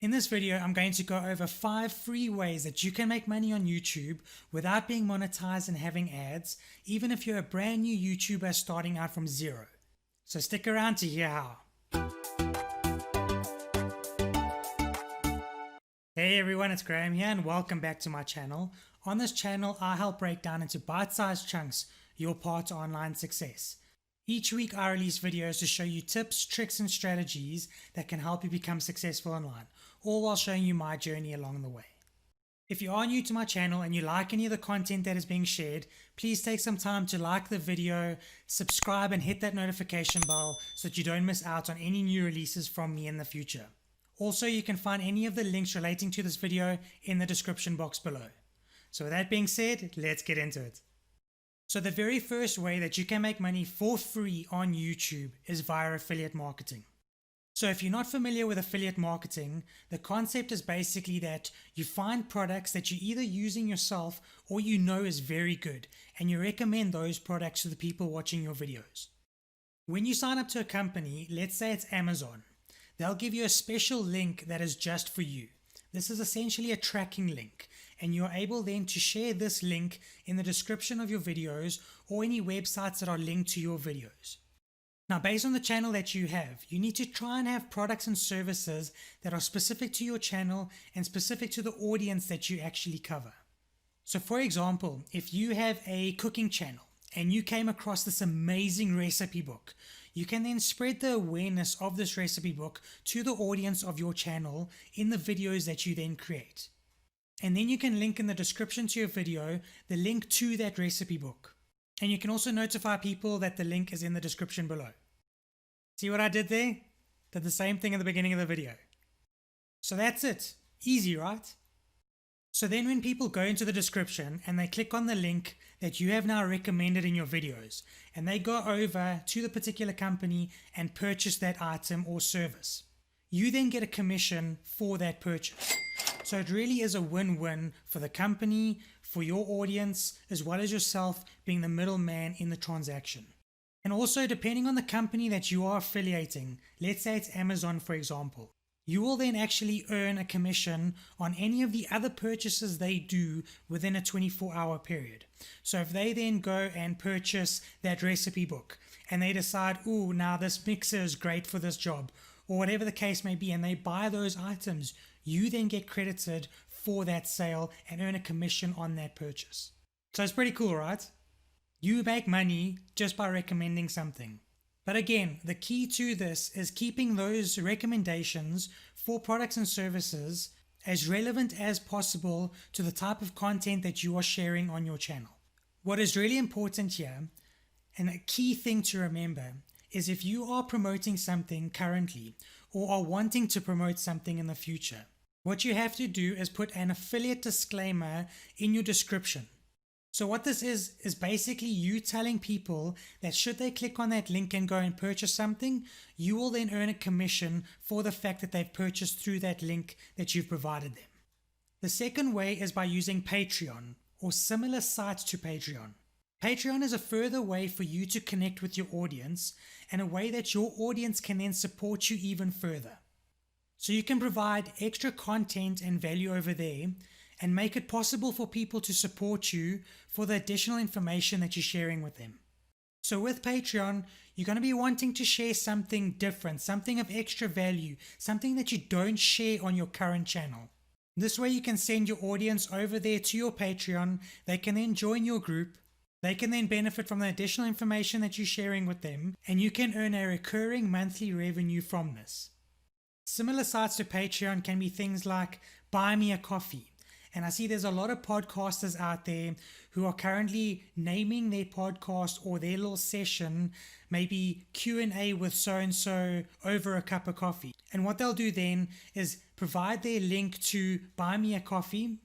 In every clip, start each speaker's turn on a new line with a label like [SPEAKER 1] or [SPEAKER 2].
[SPEAKER 1] In this video, I'm going to go over 5 free ways that you can make money on YouTube without being monetized and having ads, even if you're a brand new YouTuber starting out from zero. So stick around to hear how. Hey everyone, it's Graham here and welcome back to my channel. On this channel, I help break down into bite-sized chunks your path to online success. Each week I release videos to show you tips, tricks and strategies that can help you become successful online, all while showing you my journey along the way. If you are new to my channel and you like any of the content that is being shared, please take some time to like the video, subscribe and hit that notification bell so that you don't miss out on any new releases from me in the future. Also, you can find any of the links relating to this video in the description box below. So with that being said, let's get into it. So the very first way that you can make money for free on YouTube is via affiliate marketing. So if you're not familiar with affiliate marketing, the concept is basically that you find products that you're either using yourself or you know is very good, and you recommend those products to the people watching your videos. When you sign up to a company, let's say it's Amazon, they'll give you a special link that is just for you. This is essentially a tracking link, and you're able then to share this link in the description of your videos or any websites that are linked to your videos. Now, based on the channel that you have, you need to try and have products and services that are specific to your channel and specific to the audience that you actually cover. So for example, if you have a cooking channel and you came across this amazing recipe book, you can then spread the awareness of this recipe book to the audience of your channel in the videos that you then create. And then you can link in the description to your video the link to that recipe book. And you can also notify people that the link is in the description below. See what I did there? Did the same thing at the beginning of the video. So that's it. Easy, right? So then when people go into the description and they click on the link that you have now recommended in your videos, and they go over to the particular company and purchase that item or service, you then get a commission for that purchase. So it really is a win-win for the company, for your audience, as well as yourself being the middleman in the transaction. And also, depending on the company that you are affiliating, let's say it's Amazon for example, you will then actually earn a commission on any of the other purchases they do within a 24-hour period. So if they then go and purchase that recipe book and they decide, ooh, now this mixer is great for this job, or whatever the case may be, and they buy those items, you then get credited for that sale and earn a commission on that purchase. So it's pretty cool, right? You make money just by recommending something. But again, the key to this is keeping those recommendations for products and services as relevant as possible to the type of content that you are sharing on your channel. What is really important here, and a key thing to remember, is if you are promoting something currently or are wanting to promote something in the future, what you have to do is put an affiliate disclaimer in your description. So what this is basically you telling people that should they click on that link and go and purchase something, you will then earn a commission for the fact that they've purchased through that link that you've provided them. The second way is by using Patreon or similar sites to Patreon. Patreon is a further way for you to connect with your audience and a way that your audience can then support you even further. So you can provide extra content and value over there and make it possible for people to support you for the additional information that you're sharing with them. So with Patreon, you're going to be wanting to share something different, something of extra value, something that you don't share on your current channel. This way you can send your audience over there to your Patreon, they can then join your group, they can then benefit from the additional information that you're sharing with them, and you can earn a recurring monthly revenue from this. Similar sites to Patreon can be things like Buy Me a Coffee. And I see there's a lot of podcasters out there who are currently naming their podcast or their little session, maybe Q&A with so-and-so over a cup of coffee. And what they'll do then is provide their link to Buy Me a Coffee,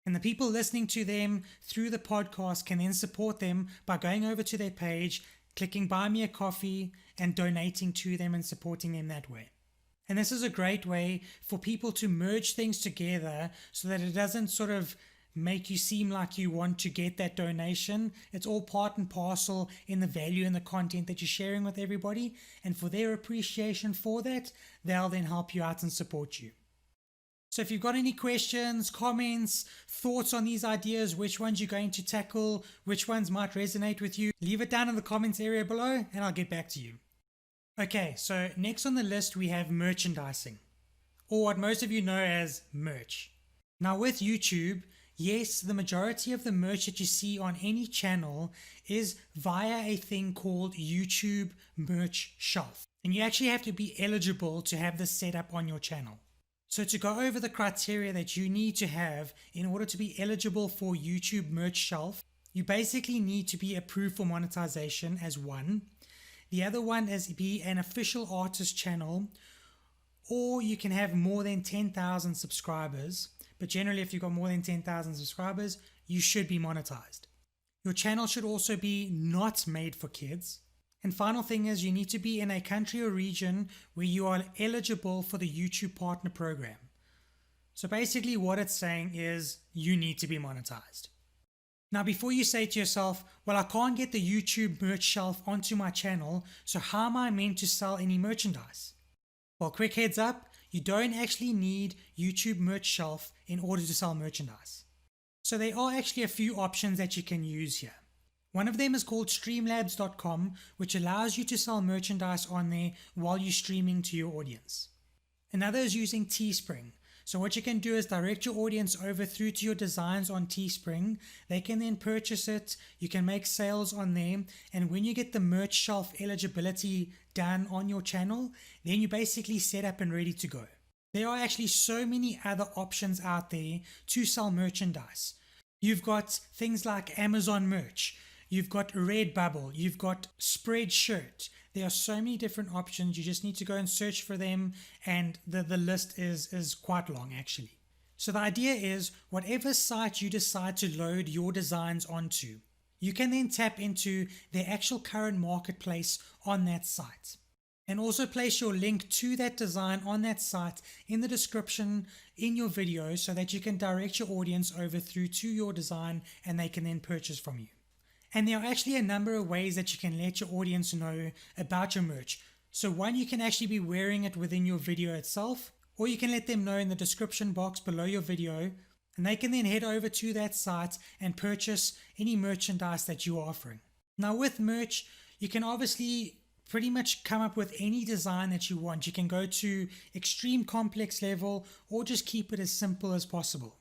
[SPEAKER 1] and the people listening to them through the podcast can then support them by going over to their page, clicking Buy Me a Coffee and donating to them and supporting them that way. And this is a great way for people to merge things together so that it doesn't sort of make you seem like you want to get that donation. It's all part and parcel in the value and the content that you're sharing with everybody. And for their appreciation for that, they'll then help you out and support you. So if you've got any questions, comments, thoughts on these ideas, which ones you're going to tackle, which ones might resonate with you, leave it down in the comments area below and I'll get back to you. Okay, so next on the list we have merchandising, or what most of you know as merch. Now with YouTube, yes, the majority of the merch that you see on any channel is via a thing called YouTube Merch Shelf. And you actually have to be eligible to have this set up on your channel. So to go over the criteria that you need to have in order to be eligible for YouTube Merch Shelf, you basically need to be approved for monetization as one. The other one is be an official artist channel, or you can have more than 10,000 subscribers. But generally, if you've got more than 10,000 subscribers, you should be monetized. Your channel should also be not made for kids. And final thing is you need to be in a country or region where you are eligible for the YouTube Partner Program. So basically what it's saying is you need to be monetized. Now before you say to yourself, well, I can't get the YouTube merch shelf onto my channel, so how am I meant to sell any merchandise? Well, quick heads up, you don't actually need YouTube merch shelf in order to sell merchandise. So there are actually a few options that you can use here. One of them is called streamlabs.com, which allows you to sell merchandise on there while you're streaming to your audience. Another is using Teespring. So what you can do is direct your audience over through to your designs on Teespring. They can then purchase it, you can make sales on them, and when you get the merch shelf eligibility done on your channel, then you're basically set up and ready to go. There are actually so many other options out there to sell merchandise. You've got things like Amazon merch, you've got Redbubble, you've got Spreadshirt. There are so many different options. You just need to go and search for them, and the list is quite long actually. So the idea is whatever site you decide to load your designs onto, you can then tap into the actual current marketplace on that site. And also place your link to that design on that site in the description in your video so that you can direct your audience over through to your design and they can then purchase from you. And there are actually a number of ways that you can let your audience know about your merch. So one, you can actually be wearing it within your video itself, or you can let them know in the description box below your video, and they can then head over to that site and purchase any merchandise that you are offering. Now with merch, you can obviously pretty much come up with any design that you want. You can go to extreme complex level or just keep it as simple as possible.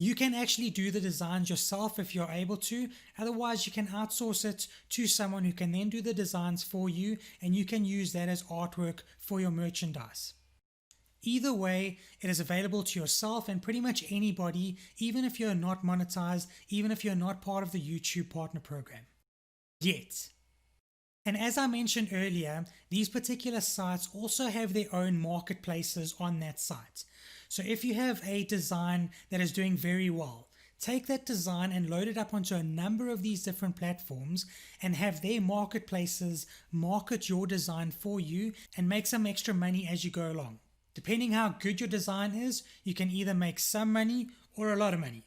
[SPEAKER 1] You can actually do the designs yourself if you're able to. Otherwise, you can outsource it to someone who can then do the designs for you, and you can use that as artwork for your merchandise. Either way, it is available to yourself and pretty much anybody, even if you're not monetized, even if you're not part of the YouTube Partner Program. Yet. And as I mentioned earlier, these particular sites also have their own marketplaces on that site. So if you have a design that is doing very well, take that design and load it up onto a number of these different platforms and have their marketplaces market your design for you and make some extra money as you go along. Depending how good your design is, you can either make some money or a lot of money.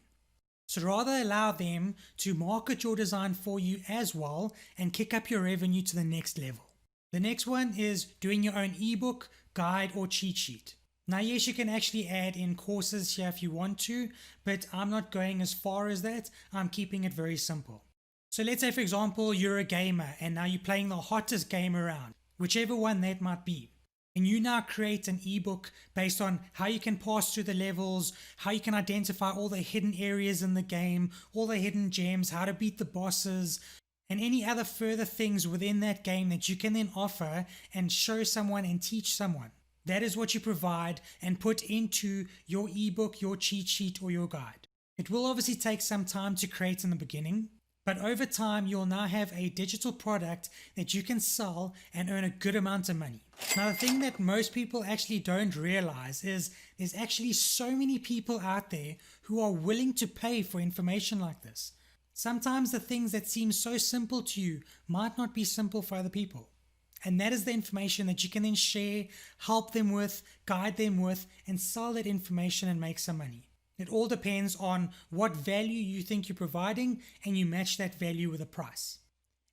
[SPEAKER 1] So rather allow them to market your design for you as well and kick up your revenue to the next level. The next one is doing your own ebook, guide, or cheat sheet. Now yes, you can actually add in courses here if you want to, but I'm not going as far as that. I'm keeping it very simple. So let's say for example you're a gamer and now you're playing the hottest game around, whichever one that might be. And you now create an ebook based on how you can pass through the levels, how you can identify all the hidden areas in the game, all the hidden gems, how to beat the bosses, and any other further things within that game that you can then offer and show someone and teach someone. That is what you provide and put into your ebook, your cheat sheet, or your guide. It will obviously take some time to create in the beginning, but over time you'll now have a digital product that you can sell and earn a good amount of money. Now the thing that most people actually don't realize is there's actually so many people out there who are willing to pay for information like this. Sometimes the things that seem so simple to you might not be simple for other people. And that is the information that you can then share, help them with, guide them with, and sell that information and make some money. It all depends on what value you think you're providing, and you match that value with a price.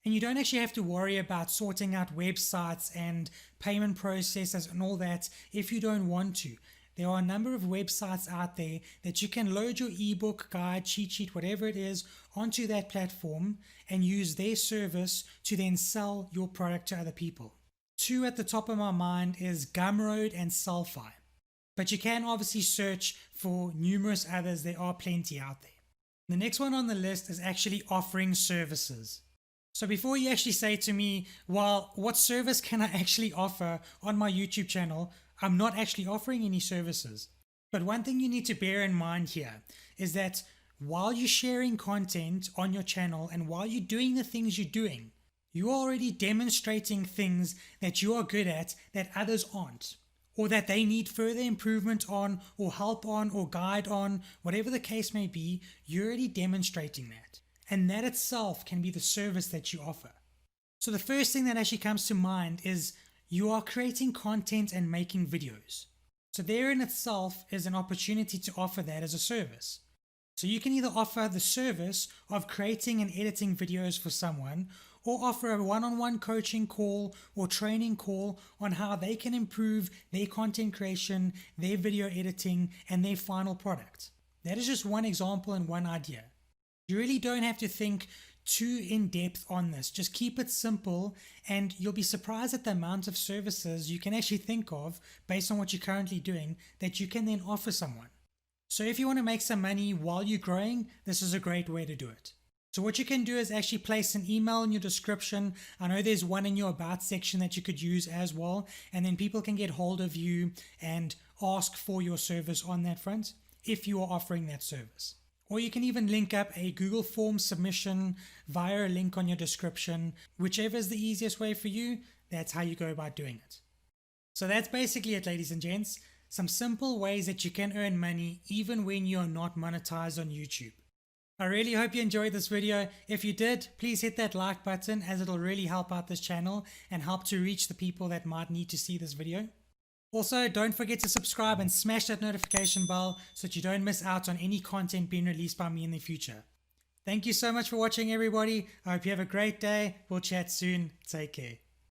[SPEAKER 1] And you don't actually have to worry about sorting out websites and payment processes and all that if you don't want to. There are a number of websites out there that you can load your ebook, guide, cheat sheet, whatever it is, onto that platform and use their service to then sell your product to other people. Two at the top of my mind is Gumroad and Sellfy. But you can obviously search for numerous others. There are plenty out there. The next one on the list is actually offering services. So before you actually say to me, well, what service can I actually offer on my YouTube channel? I'm not actually offering any services. But one thing you need to bear in mind here is that while you're sharing content on your channel and while you're doing the things you're doing, you're already demonstrating things that you are good at that others aren't, or that they need further improvement on, or help on, or guide on, whatever the case may be. You're already demonstrating that. And that itself can be the service that you offer. So the first thing that actually comes to mind is you are creating content and making videos. So there in itself is an opportunity to offer that as a service. So you can either offer the service of creating and editing videos for someone, or offer a one-on-one coaching call or training call on how they can improve their content creation, their video editing, and their final product. That is just one example and one idea. You really don't have to think too in depth on this. Just keep it simple and you'll be surprised at the amount of services you can actually think of based on what you're currently doing that you can then offer someone. So if you want to make some money while you're growing, this is a great way to do it. So what you can do is actually place an email in your description. I know there's one in your about section that you could use as well, and then people can get hold of you and ask for your service on that front if you are offering that service. Or you can even link up a Google Form submission via a link on your description. Whichever is the easiest way for you, that's how you go about doing it. So that's basically it, ladies and gents. Some simple ways that you can earn money even when you're not monetized on YouTube. I really hope you enjoyed this video. If you did, please hit that like button as it'll really help out this channel and help to reach the people that might need to see this video. Also, don't forget to subscribe and smash that notification bell so that you don't miss out on any content being released by me in the future. Thank you so much for watching, everybody. I hope you have a great day. We'll chat soon. Take care.